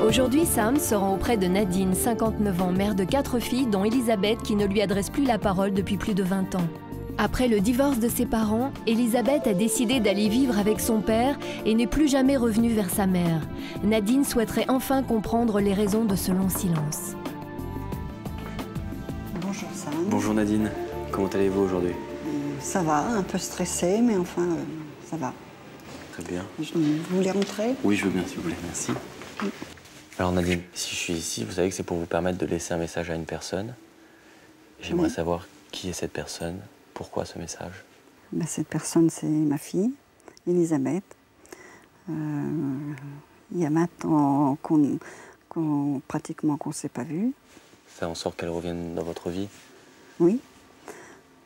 Aujourd'hui, Sam se rend auprès de Nadine, 59 ans, mère de 4 filles, dont Elisabeth, qui ne lui adresse plus la parole depuis plus de 20 ans. Après le divorce de ses parents, Elisabeth a décidé d'aller vivre avec son père et n'est plus jamais revenue vers sa mère. Nadine souhaiterait enfin comprendre les raisons de ce long silence. Bonjour Sam. Bonjour Nadine, comment allez-vous aujourd'hui? Ça va, un peu stressée, mais enfin, ça va. Très bien. Vous voulez rentrer? Oui, je veux bien, s'il vous plaît, merci. Alors Nadine, si je suis ici, vous savez que c'est pour vous permettre de laisser un message à une personne. J'aimerais savoir qui est cette personne, pourquoi ce message? Ben, cette personne, c'est ma fille, Elisabeth. Il y a 20 ans pratiquement qu'on ne s'est pas vu. Faire en sorte qu'elle revienne dans votre vie? Oui,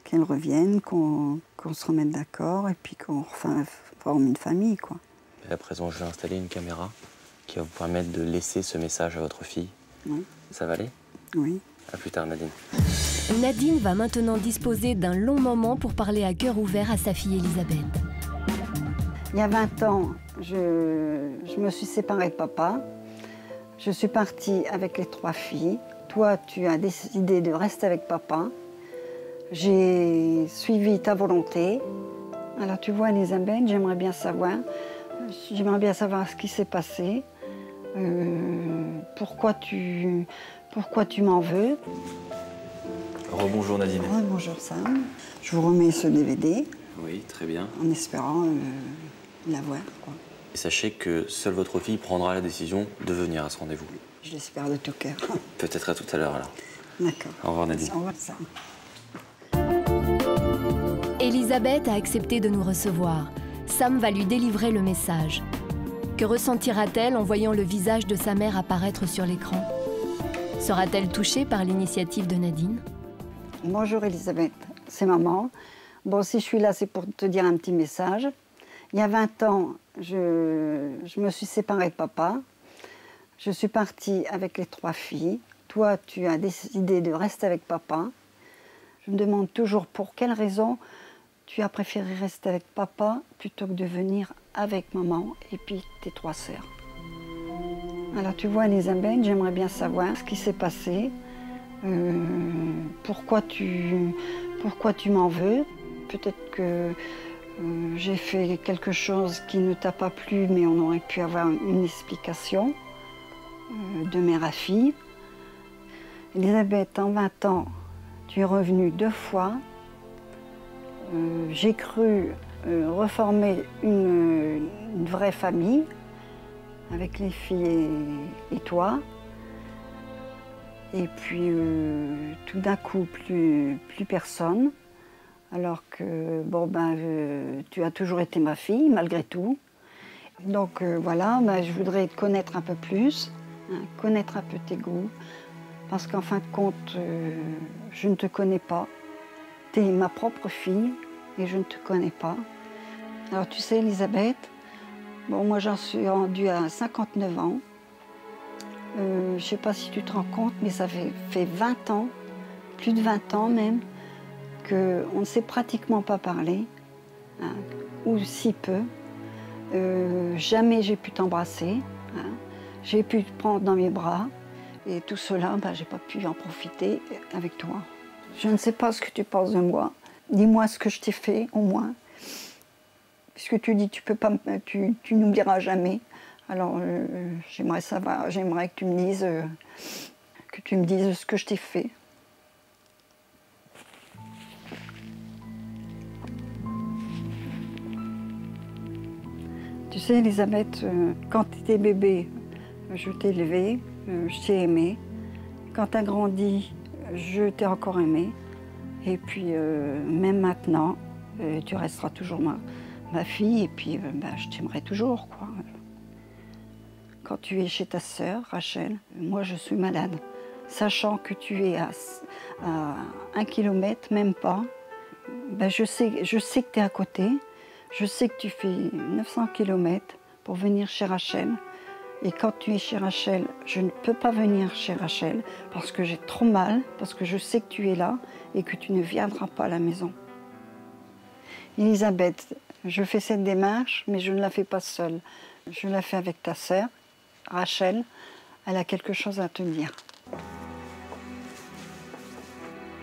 qu'elle revienne, qu'on se remette d'accord et puis qu'on forme une famille, quoi. Et à présent, je vais installer une caméra qui va vous permettre de laisser ce message à votre fille. Oui. Ça va aller? Oui. À plus tard, Nadine. Nadine va maintenant disposer d'un long moment pour parler à cœur ouvert à sa fille Elisabeth. Il y a 20 ans, je me suis séparée de papa. Je suis partie avec les 3 filles. Toi, tu as décidé de rester avec papa. J'ai suivi ta volonté. Alors tu vois, Elisabeth, j'aimerais bien savoir ce qui s'est passé. Pourquoi tu m'en veux? Rebonjour Nadine. Bonjour Sam. Je vous remets ce DVD. Oui, très bien. En espérant l'avoir, quoi. Et sachez que seule votre fille prendra la décision de venir à ce rendez-vous. Je l'espère de tout cœur. Peut-être à tout à l'heure alors. D'accord. Au revoir Nadine. Au revoir Sam. Elisabeth a accepté de nous recevoir. Sam va lui délivrer le message. Que ressentira-t-elle en voyant le visage de sa mère apparaître sur l'écran? Sera-t-elle touchée par l'initiative de Nadine? Bonjour Elisabeth, c'est maman. Bon, si je suis là, c'est pour te dire un petit message. Il y a 20 ans, je me suis séparée de papa. Je suis partie avec les 3 filles. Toi, tu as décidé de rester avec papa. Je me demande toujours pour quelle raison tu as préféré rester avec papa plutôt que de venir avec maman et puis tes 3 sœurs. Alors tu vois Elisabeth, j'aimerais bien savoir ce qui s'est passé, pourquoi tu m'en veux. Peut-être que j'ai fait quelque chose qui ne t'a pas plu, mais on aurait pu avoir une explication de mère à fille. Elisabeth, en 20 ans, tu es revenue 2 fois. J'ai cru reformer une vraie famille avec les filles et toi. Et puis tout d'un coup, plus personne. Alors que bon, tu as toujours été ma fille, malgré tout. Donc voilà, je voudrais te connaître un peu plus, hein, connaître un peu tes goûts. Parce qu'en fin de compte, je ne te connais pas. Tu es ma propre fille et je ne te connais pas. Alors tu sais, Elisabeth, bon, moi j'en suis rendue à 59 ans. Je ne sais pas si tu te rends compte, mais ça fait 20 ans, plus de 20 ans même, qu'on ne s'est pratiquement pas parlé, hein, ou si peu. Jamais j'ai pu t'embrasser, hein, j'ai pu te prendre dans mes bras, et tout cela, je n'ai pas pu en profiter avec toi. Je ne sais pas ce que tu penses de moi. Dis-moi ce que je t'ai fait, au moins. Puisque tu dis tu peux pas, tu n'oublieras jamais. Alors j'aimerais savoir, j'aimerais que tu me dises, ce que je t'ai fait. Tu sais, Elisabeth, quand tu étais bébé, je t'ai élevée, je t'ai aimée. Quand tu as grandi, je t'ai encore aimée. Et puis, même maintenant, tu resteras toujours ma fille, et puis je t'aimerai toujours, quoi. Quand tu es chez ta sœur, Rachel, moi je suis malade. Sachant que tu es à 1 kilomètre, même pas, je sais que tu es à côté. Je sais que tu fais 900 kilomètres pour venir chez Rachel. Et quand tu es chez Rachel, je ne peux pas venir chez Rachel parce que j'ai trop mal, parce que je sais que tu es là et que tu ne viendras pas à la maison. Elisabeth, je fais cette démarche, mais je ne la fais pas seule. Je la fais avec ta sœur, Rachel, elle a quelque chose à te dire.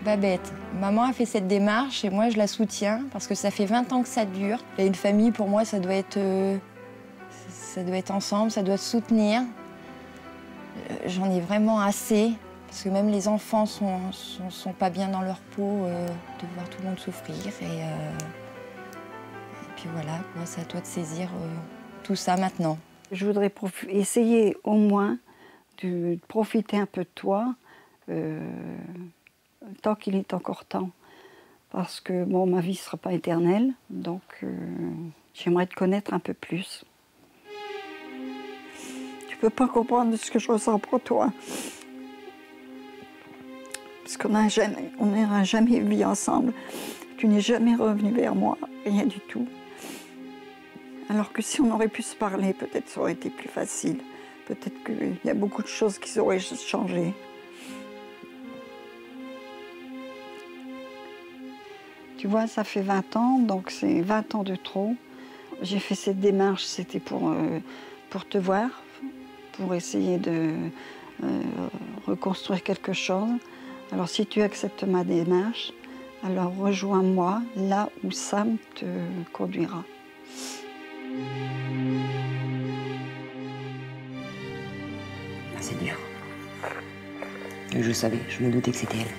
Babette, maman a fait cette démarche et moi je la soutiens parce que ça fait 20 ans que ça dure. Et une famille, pour moi, ça doit être ensemble, ça doit se soutenir. J'en ai vraiment assez parce que même les enfants sont pas bien dans leur peau de voir tout le monde souffrir. Et puis voilà, c'est à toi de saisir tout ça maintenant. Je voudrais essayer au moins de profiter un peu de toi. Tant qu'il est encore temps. Parce que bon, ma vie ne sera pas éternelle, donc j'aimerais te connaître un peu plus. Tu peux pas comprendre ce que je ressens pour toi. Parce qu'on n'a jamais vécu ensemble. Tu n'es jamais revenu vers moi, rien du tout. Alors que si on aurait pu se parler, peut-être ça aurait été plus facile. Peut-être qu'il y a beaucoup de choses qui auraient changé. Tu vois, ça fait 20 ans, donc c'est 20 ans de trop. J'ai fait cette démarche, c'était pour te voir, pour essayer de reconstruire quelque chose. Alors si tu acceptes ma démarche, alors rejoins-moi là où Sam te conduira. C'est dur. Je savais, je me doutais que c'était elle.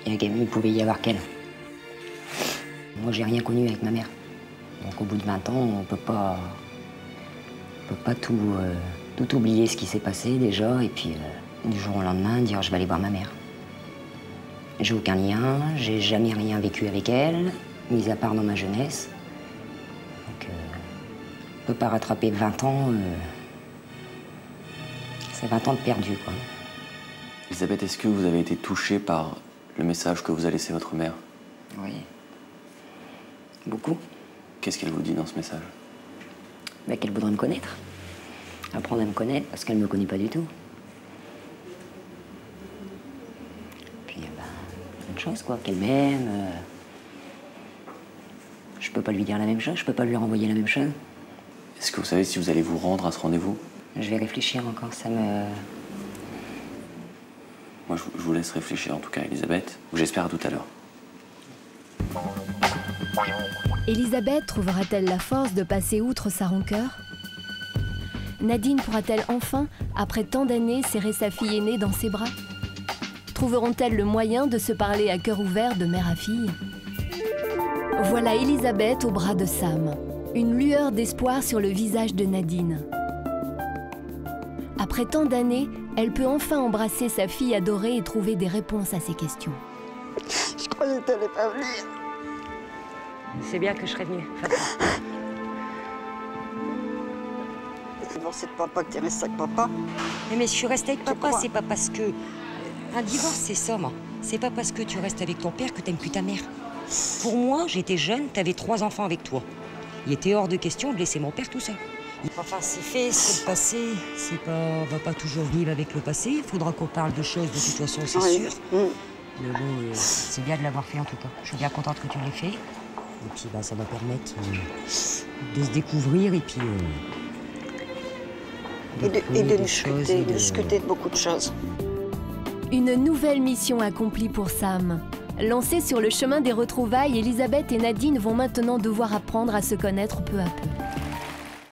Et il pouvait y avoir qu'elle. Moi, j'ai rien connu avec ma mère. Donc, au bout de 20 ans, on peut pas tout oublier ce qui s'est passé déjà, et puis du jour au lendemain, dire je vais aller voir ma mère. J'ai aucun lien, j'ai jamais rien vécu avec elle, mis à part dans ma jeunesse. Donc, on peut pas rattraper 20 ans. C'est 20 ans de perdu, quoi. Elisabeth, est-ce que vous avez été touchée par le message que vous a laissé votre mère? Oui. Beaucoup. Qu'est-ce qu'elle vous dit dans ce message? Qu'elle voudrait me connaître. Apprendre à me connaître, parce qu'elle ne me connaît pas du tout. Puis, une chose, quoi, qu'elle m'aime. Je peux pas lui dire la même chose, je peux pas lui renvoyer la même chose. Est-ce que vous savez si vous allez vous rendre à ce rendez-vous? Je vais réfléchir encore, ça me... Moi, je vous laisse réfléchir, en tout cas, Elisabeth. J'espère à tout à l'heure. Elisabeth trouvera-t-elle la force de passer outre sa rancœur? Nadine pourra-t-elle enfin, après tant d'années, serrer sa fille aînée dans ses bras? Trouveront-elles le moyen de se parler à cœur ouvert de mère à fille? Voilà Elisabeth au bras de Sam. Une lueur d'espoir sur le visage de Nadine. Après tant d'années, elle peut enfin embrasser sa fille adorée et trouver des réponses à ses questions. Je croyais que tu n'allais pas venir. C'est bien que je serais venue. C'est divorcé de papa que tu es resté avec papa. Mais je suis restée avec papa, c'est pas parce que... Un divorce, c'est ça, moi. C'est pas parce que tu restes avec ton père que t'aimes plus ta mère. Pour moi, j'étais jeune, t'avais 3 enfants avec toi. Il était hors de question de laisser mon père tout seul. Enfin, c'est fait, c'est le passé. C'est pas... On va pas toujours vivre avec le passé. Il faudra qu'on parle de choses, de situation, c'est sûr. Mais bon, c'est bien de l'avoir fait en tout cas. Je suis bien contente que tu l'aies fait. Et puis, ça va permettre de se découvrir et puis... Et de discuter de beaucoup de choses. Une nouvelle mission accomplie pour Sam. Lancée sur le chemin des retrouvailles, Elisabeth et Nadine vont maintenant devoir apprendre à se connaître peu à peu.